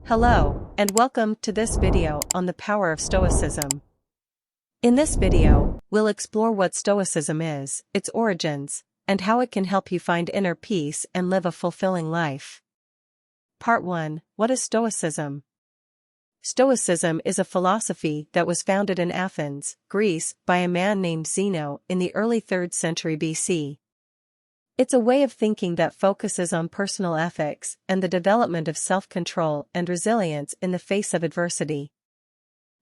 Hello, and welcome to this video on the power of Stoicism. In this video, we'll explore what Stoicism is, its origins, and how it can help you find inner peace and live a fulfilling life. Part 1. What is Stoicism? Stoicism is a philosophy that was founded in Athens, Greece, by a man named Zeno in the early 3rd century BC. It's a way of thinking that focuses on personal ethics and the development of self-control and resilience in the face of adversity.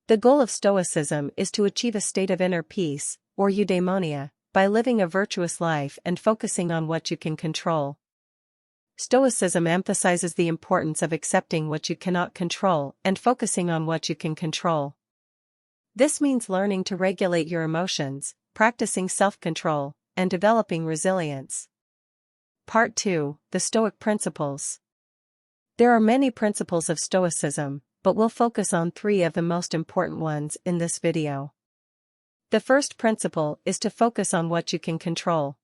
The goal of Stoicism is to achieve a state of inner peace, or eudaimonia, by living a virtuous life and focusing on what you can control. Stoicism emphasizes the importance of accepting what you cannot control and focusing on what you can control. This means learning to regulate your emotions, practicing self-control, and developing resilience. Part 2. The Stoic Principles. There are many principles of Stoicism, but we'll focus on 3 of the most important ones in this video. The first principle is to focus on what you can control.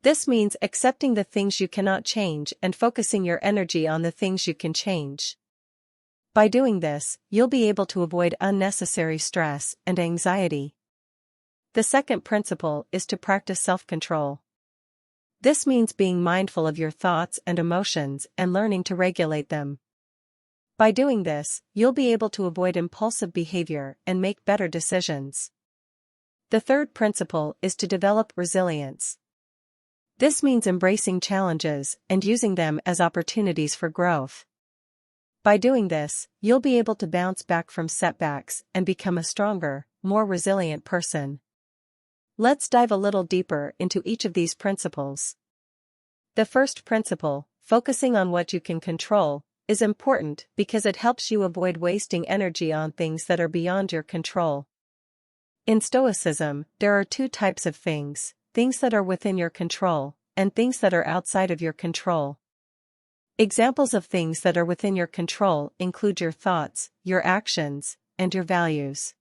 This means accepting the things you cannot change and focusing your energy on the things you can change. By doing this, you'll be able to avoid unnecessary stress and anxiety. The second principle is to practice self-control. This means being mindful of your thoughts and emotions and learning to regulate them. By doing this, you'll be able to avoid impulsive behavior and make better decisions. The third principle is to develop resilience. This means embracing challenges and using them as opportunities for growth. By doing this, you'll be able to bounce back from setbacks and become a stronger, more resilient person. Let's dive a little deeper into each of these principles. The first principle, focusing on what you can control, is important because it helps you avoid wasting energy on things that are beyond your control. In Stoicism, there are 2 types of things that are within your control, and things that are outside of your control. Examples of things that are within your control include your thoughts, your actions, and your values.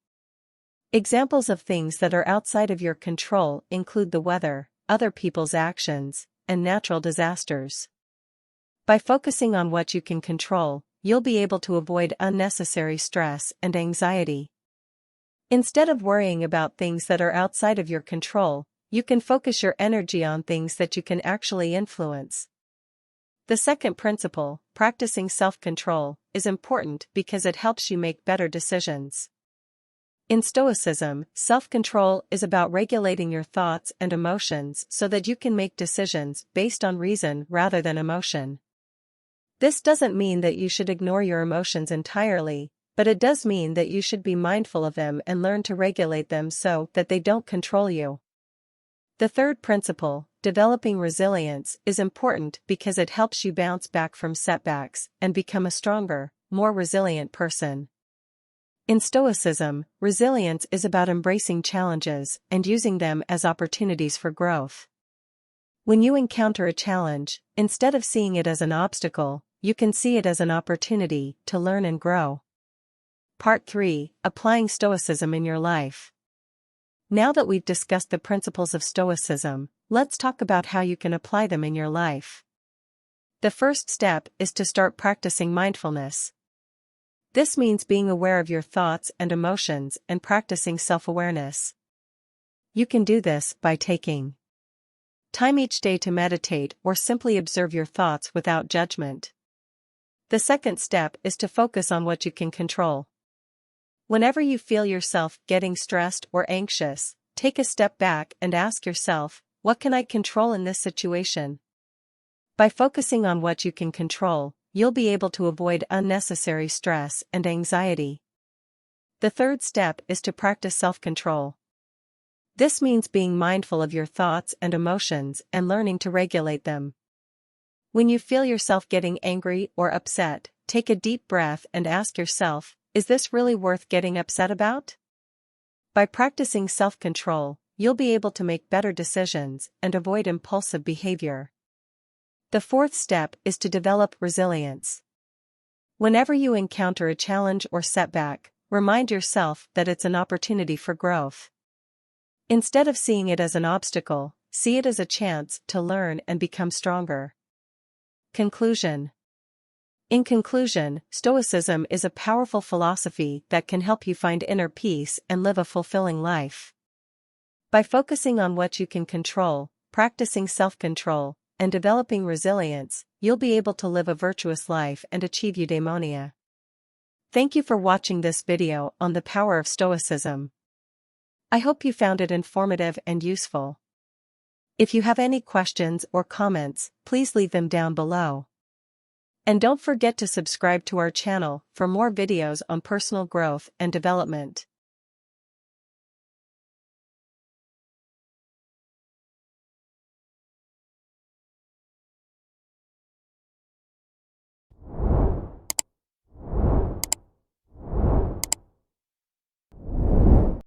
Examples of things that are outside of your control include the weather, other people's actions, and natural disasters. By focusing on what you can control, you'll be able to avoid unnecessary stress and anxiety. Instead of worrying about things that are outside of your control, you can focus your energy on things that you can actually influence. The second principle, practicing self-control, is important because it helps you make better decisions. In Stoicism, self-control is about regulating your thoughts and emotions so that you can make decisions based on reason rather than emotion. This doesn't mean that you should ignore your emotions entirely, but it does mean that you should be mindful of them and learn to regulate them so that they don't control you. The third principle, developing resilience, is important because it helps you bounce back from setbacks and become a stronger, more resilient person. In Stoicism, resilience is about embracing challenges and using them as opportunities for growth. When you encounter a challenge, instead of seeing it as an obstacle, you can see it as an opportunity to learn and grow. Part 3. Applying Stoicism in your life. Now that we've discussed the principles of Stoicism, let's talk about how you can apply them in your life. The first step is to start practicing mindfulness. This means being aware of your thoughts and emotions and practicing self-awareness. You can do this by taking time each day to meditate or simply observe your thoughts without judgment. The second step is to focus on what you can control. Whenever you feel yourself getting stressed or anxious, take a step back and ask yourself, what can I control in this situation? By focusing on what you can control, you'll be able to avoid unnecessary stress and anxiety. The third step is to practice self-control. This means being mindful of your thoughts and emotions and learning to regulate them. When you feel yourself getting angry or upset, take a deep breath and ask yourself, is this really worth getting upset about? By practicing self-control, you'll be able to make better decisions and avoid impulsive behavior. The fourth step is to develop resilience. Whenever you encounter a challenge or setback, remind yourself that it's an opportunity for growth. Instead of seeing it as an obstacle, see it as a chance to learn and become stronger. Conclusion. In conclusion, Stoicism is a powerful philosophy that can help you find inner peace and live a fulfilling life. By focusing on what you can control, practicing self-control, and developing resilience, you'll be able to live a virtuous life and achieve eudaimonia. Thank you for watching this video on the power of Stoicism. I hope you found it informative and useful. If you have any questions or comments, please leave them down below. And don't forget to subscribe to our channel for more videos on personal growth and development.